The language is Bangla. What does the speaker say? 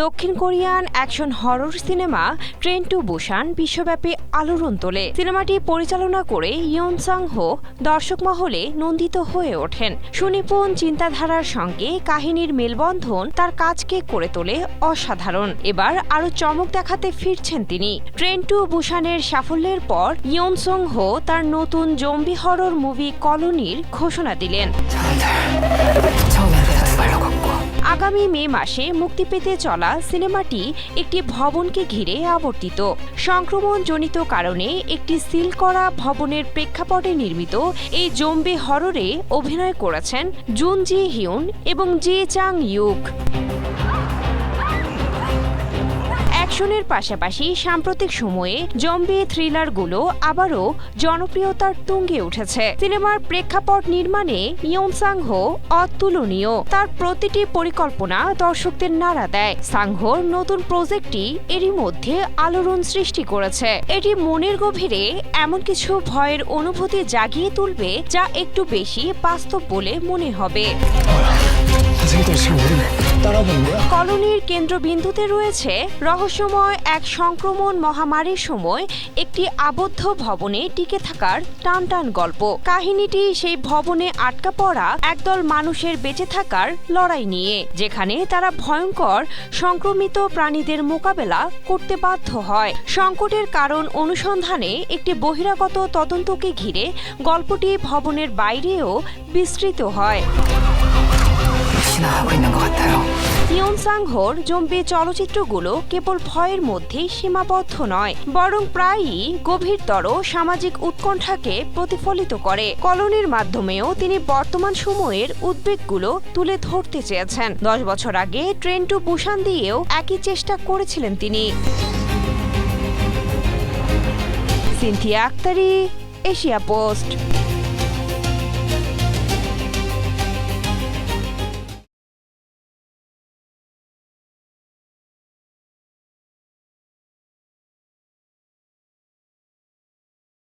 দক্ষিণ Korean action horror cinema train to Busan বিশ্বব্যাপী আলোড়ন তোলে। সিনেমাটি পরিচালনা করে ইয়ন সাং হো দর্শক মহলে নন্দিত হয়ে ওঠেন। সুনিপুণ চিন্তাধারার সঙ্গে কাহিনীর মেলবন্ধন তার কাজকে করে তোলে অসাধারণ। এবার আরও চমক দেখাতে ফিরছেন তিনি। ট্রেন টু বুসানের সাফল্যের পর ইয়ন সাং হো তার নতুন জম্বি হরর মুভি কলোনির ঘোষণা দিলেন। আগামী মে মাসে মুক্তি পেতে চলা সিনেমাটি একটি ভবনকে ঘিরে আবর্তিত। সংক্রমণজনিত কারণে একটি সিল করা ভবনের প্রেক্ষাপটে নির্মিত এই জম্বি হররে অভিনয় করেছেন জুন জি হিউন এবং জি চাং ইউক। অ্যাকশনের পাশাপাশি সাম্প্রতিক সময়ে জম্বি থ্রিলারগুলো আবারও জনপ্রিয়তার তুঙ্গে উঠেছে। সিনেমার প্রেক্ষাপট নির্মাণে ইয়ন সাং হো অতুলনীয়। তার প্রতিটি পরিকল্পনা দর্শকদের নাড়া দেয়। সাংহোর নতুন প্রজেক্টটি এরই মধ্যে আলোড়ন সৃষ্টি করেছে। এটি মনের গভীরে এমন কিছু ভয়ের অনুভূতি জাগিয়ে তুলবে যা একটু বেশি বাস্তব বলে মনে হবে। কলোনির কেন্দ্রবিন্দুতে রয়েছে রহস্যময় এক সংক্রমণ মহামারীর সময় একটি আবদ্ধ ভবনে টিকে থাকার টানটান গল্প। কাহিনীটি সেই ভবনে আটকা পড়া একদল মানুষের বেঁচে থাকার লড়াই নিয়ে, যেখানে তারা ভয়ঙ্কর সংক্রমিত প্রাণীদের মোকাবেলা করতে বাধ্য হয়। সংকটের কারণ অনুসন্ধানে একটি বহিরাগত তদন্তকে ঘিরে গল্পটি ভবনের বাইরেও বিস্তৃত হয়। ইয়ন সাং হোর জম্বি চলচ্চিত্রগুলো কেবল ভয়ের মধ্যেই সীমাবদ্ধ নয়, বরং প্রায়ই গভীরতর সামাজিক উৎকণ্ঠাকে প্রতিফলিত করে। কলোনির মাধ্যমেও তিনি বর্তমান সময়ের উদ্বেগগুলো তুলে ধরতে চেয়েছেন। 10 বছর আগে ট্রেন টু বুসান দিয়েও একই চেষ্টা করেছিলেন তিনি। Cynthia Aktari, Asia post.